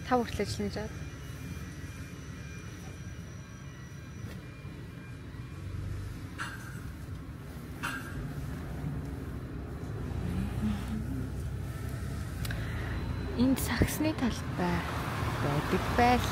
5 хүртэл ажиллана жаад. Энд саксны талбай байдаг байл.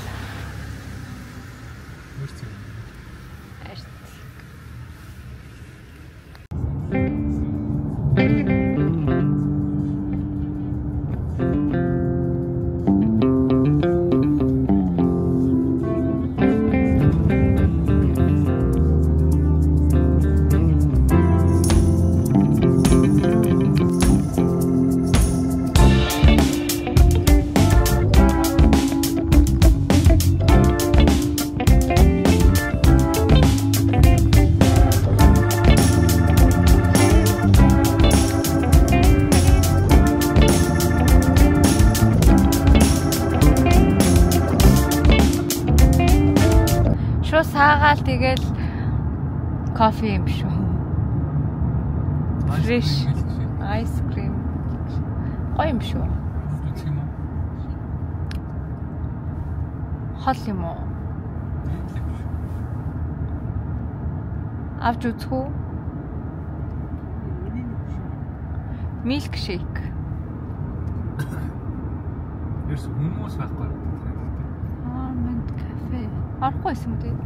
Саагаал тэгэл кофе юм шүү. Fresh ice cream. Гоё юм шүү. Хол юм уу? Авч үзэх үү? Milk shake. Ерөөс хүмүүс байхгүй. Almond cafe. Арахгүй юм дээ.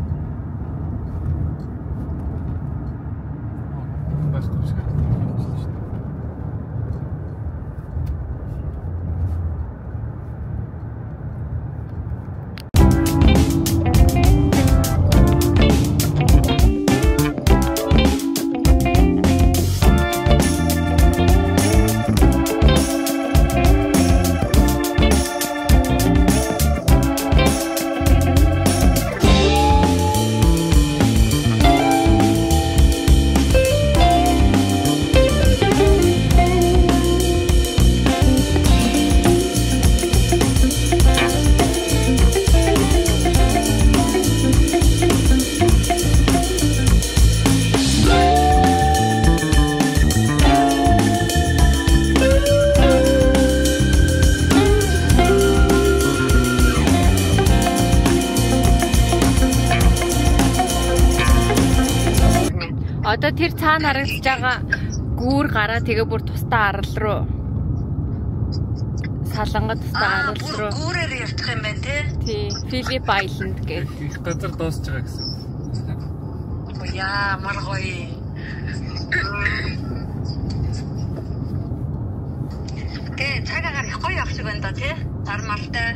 Одоо тэр цаана харагдаж байгаа гүүр гараа тэгээ бүр тусдаа арал руу салангад тусдаа арал руу гүүрээр явах юм байна тий. Phillip Island гэдэг их газар дуусч байгаа гэсэн. Ямар гоё. цагаагаар их гоё явах шиг байна да тий. Армалтай.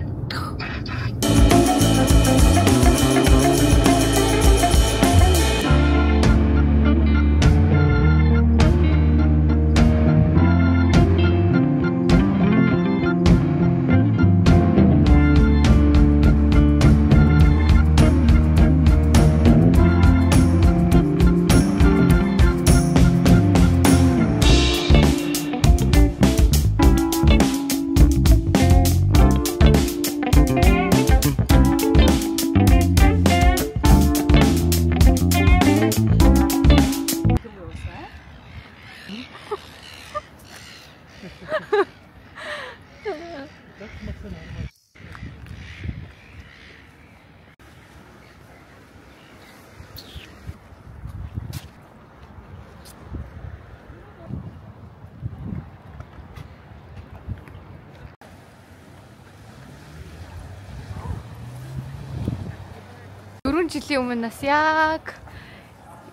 Жилийн өмнө нас яг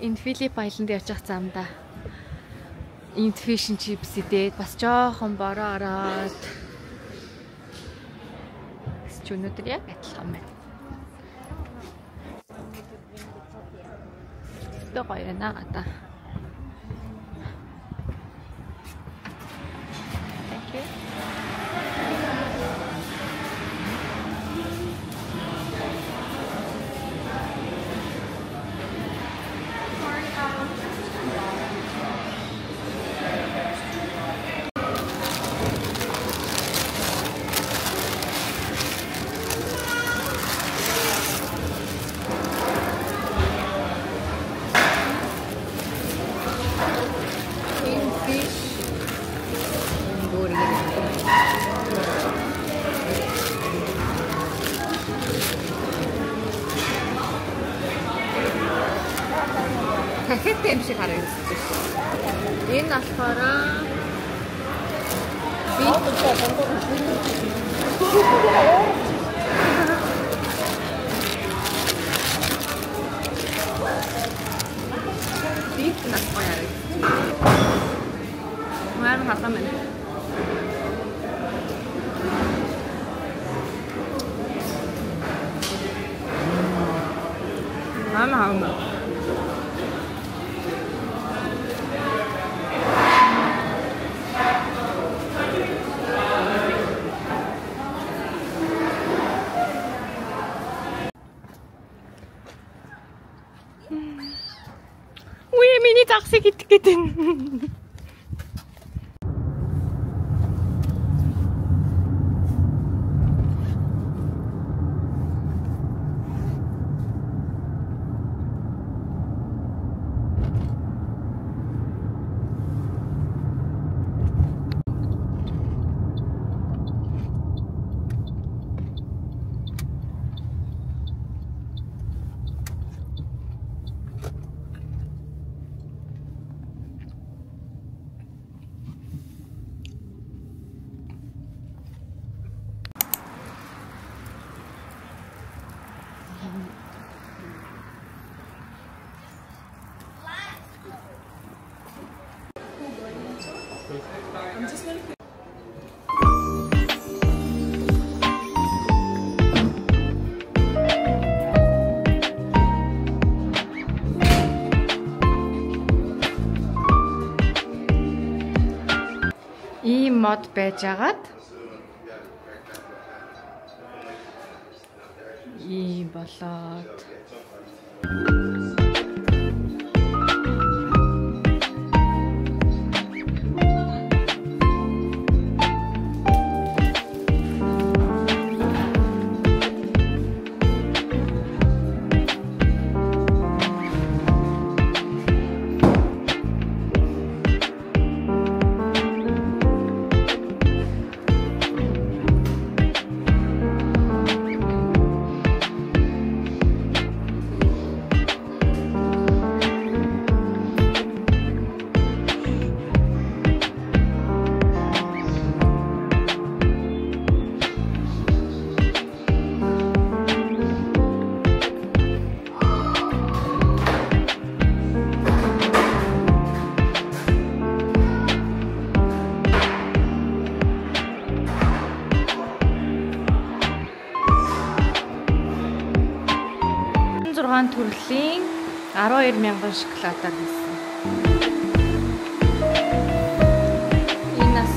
энэ Phillip Island явж байгаа замда энд fish and chips идээд бас жоохон бороо ороод ч өнөөдөр яг адилхан байна. Тэ гоё яана гата. Thank you. шиг харагдаж байна. Энэ болохоор бит нас гоё харагдаж байна. Маар хатам байна. Ама. Уй миний такси гэдэг. Ийм мод байжгаад ийм болоод төрлийн 12,000 шоколадаар хийсэн. Энэ нас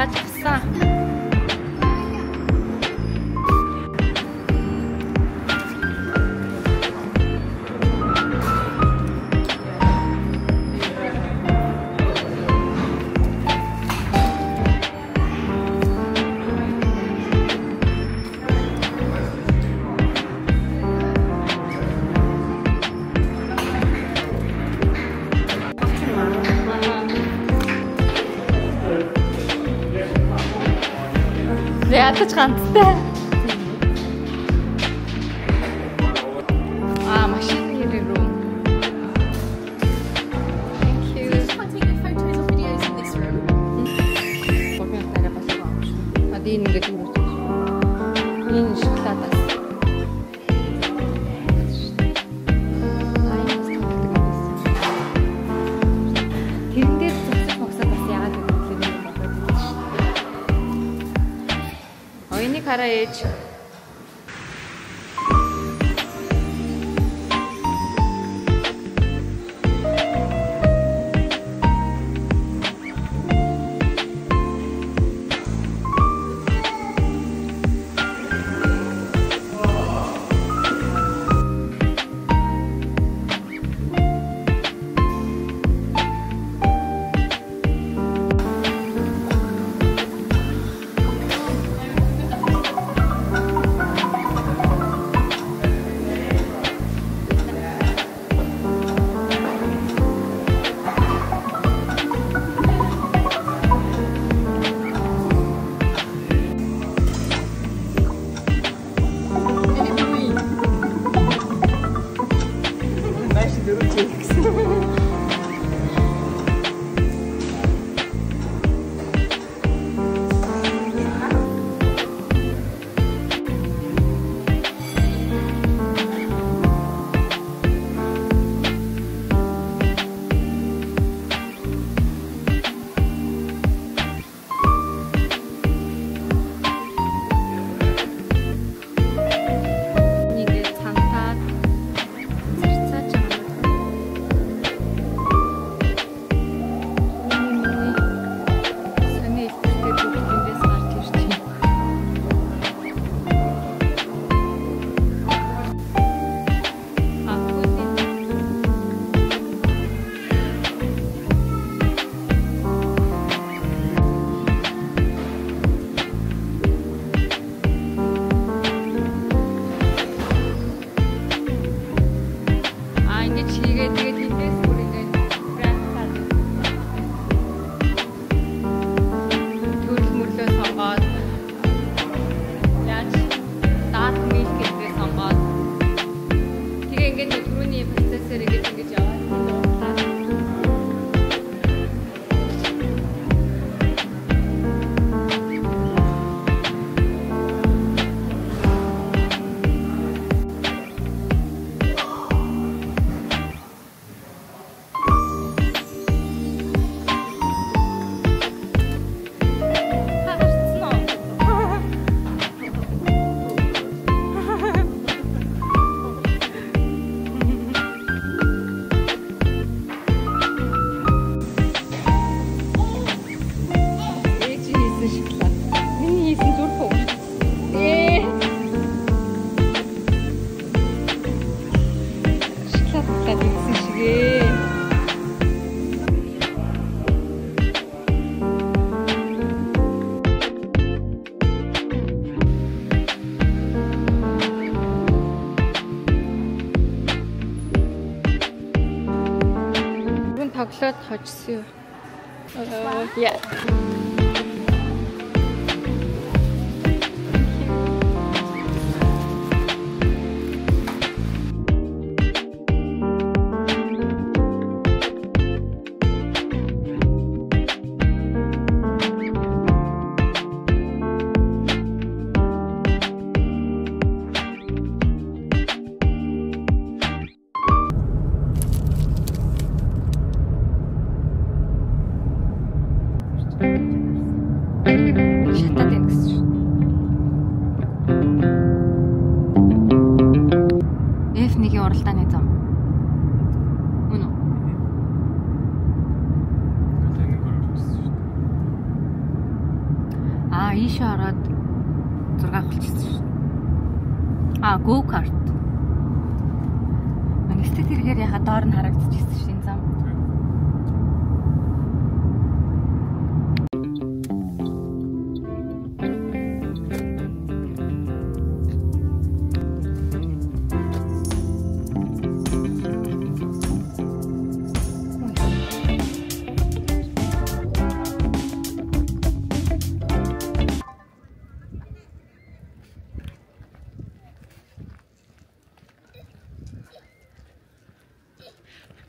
Цаашсан. Ядаж ганцтай. Машины рүү. Thank you. Can't take any photos or videos in this room. Энэ ингээд үүрэж. Энэ шоколадаас. Тэрэн дээр цэцэг боксаад бас яагаад гэвэл юм болоод байна шүү дээ. Ойныг хараа ээж. тоглоод хожсон юу? Yeah. Ийш ороод 6 болчихсон шүү. Go kart. Нэгтэй тэргээр яхаа доор нь харагдчихсан шүү энэ зам.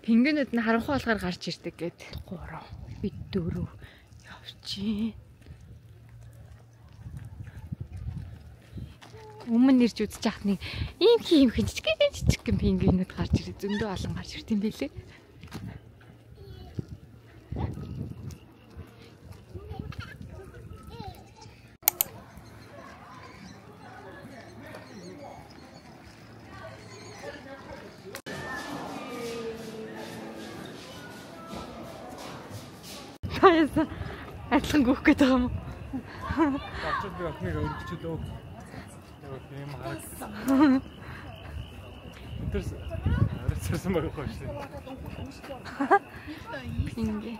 Пингвинүүд нь харанхуй болохоор гарч ирдэг гэд 3 бид 4 явчих. Өмнө нэрж үзэж яах нэг ийм жижиг гэн пингвинүүд гарч ирээ. Зөндөө олон гарч ирд юм байлээ. Яасан адилхан гүөх гээд байгаа юм уу? Очоод би охиныг өргөчлөө. Тийм харагдсан. Тэрс арайцсан байгаа хөөш. Пинги.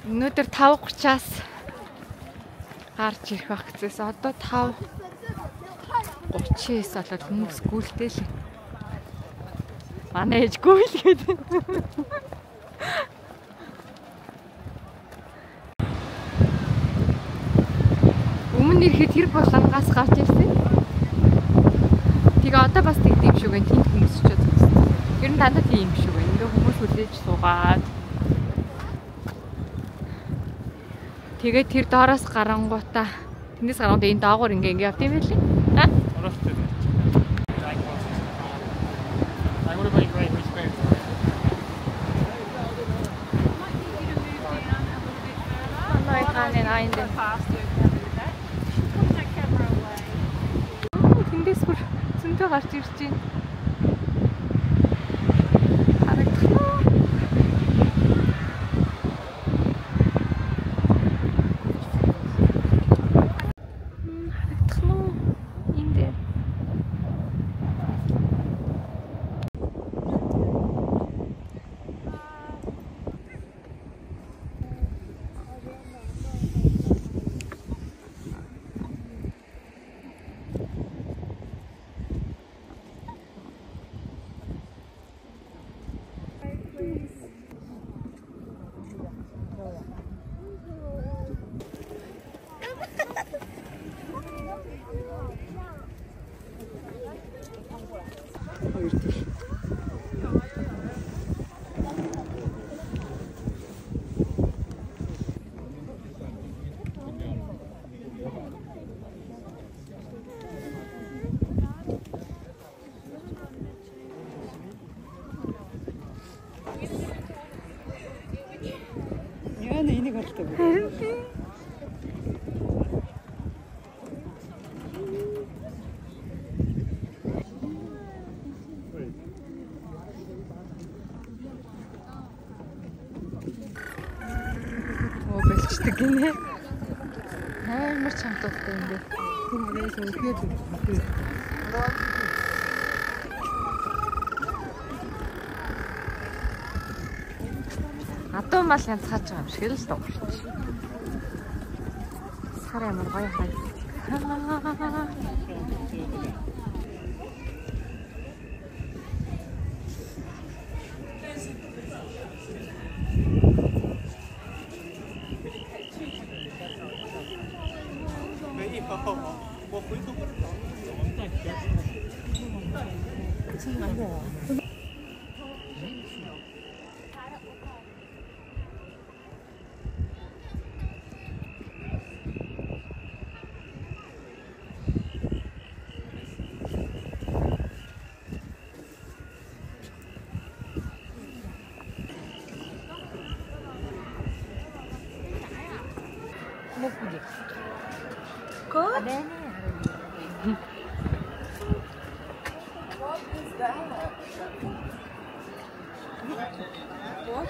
Өнөөдөр 5:30-аас гарч ирэх байх гэсэн. Одоо 5:39 болоод хүмүүс гүйлтэй л. Манай ээж гүйлгээд. Өмнө ирэхэд тэр булангаас гарч ирсэн. Тэгээ одоо бас тийм юм шиг байна. Тэнд хүмүүс ч үзсэн. Ер нь дандаа тийм юм шиг байна. Ингээ хүмүүс хүлээж суугаад. Тэгээ тэр доороос гарангуудаа тэндээс гарангуудаа энэ доогуур ингээ явд юм байлээ. Ороос тийм. Тэндээс бүр зөндөө гарч ирж байна. Харагдах. Харагдах нь энэ дээр. Энийг болтой. Болчдөг гинэ. Амар чамталтай юм дээ. Хүмүүс өөдөө адуу мал янзгаач байгаа юм шиг л дуурч. Сар ямар гоё харагдаж. Good. What is that? What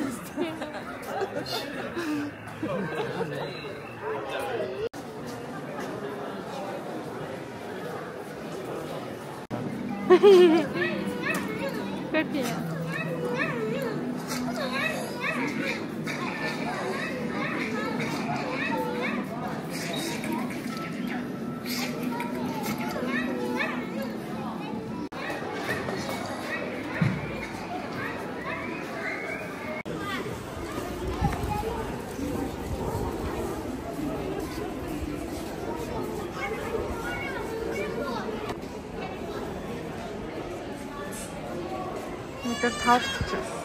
is that? Капец. метр 5 ч.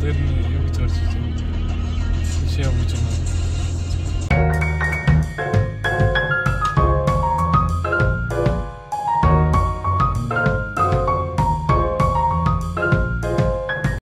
Тэр нь юу гэж гарч ирж байна? Шээ өгч байна.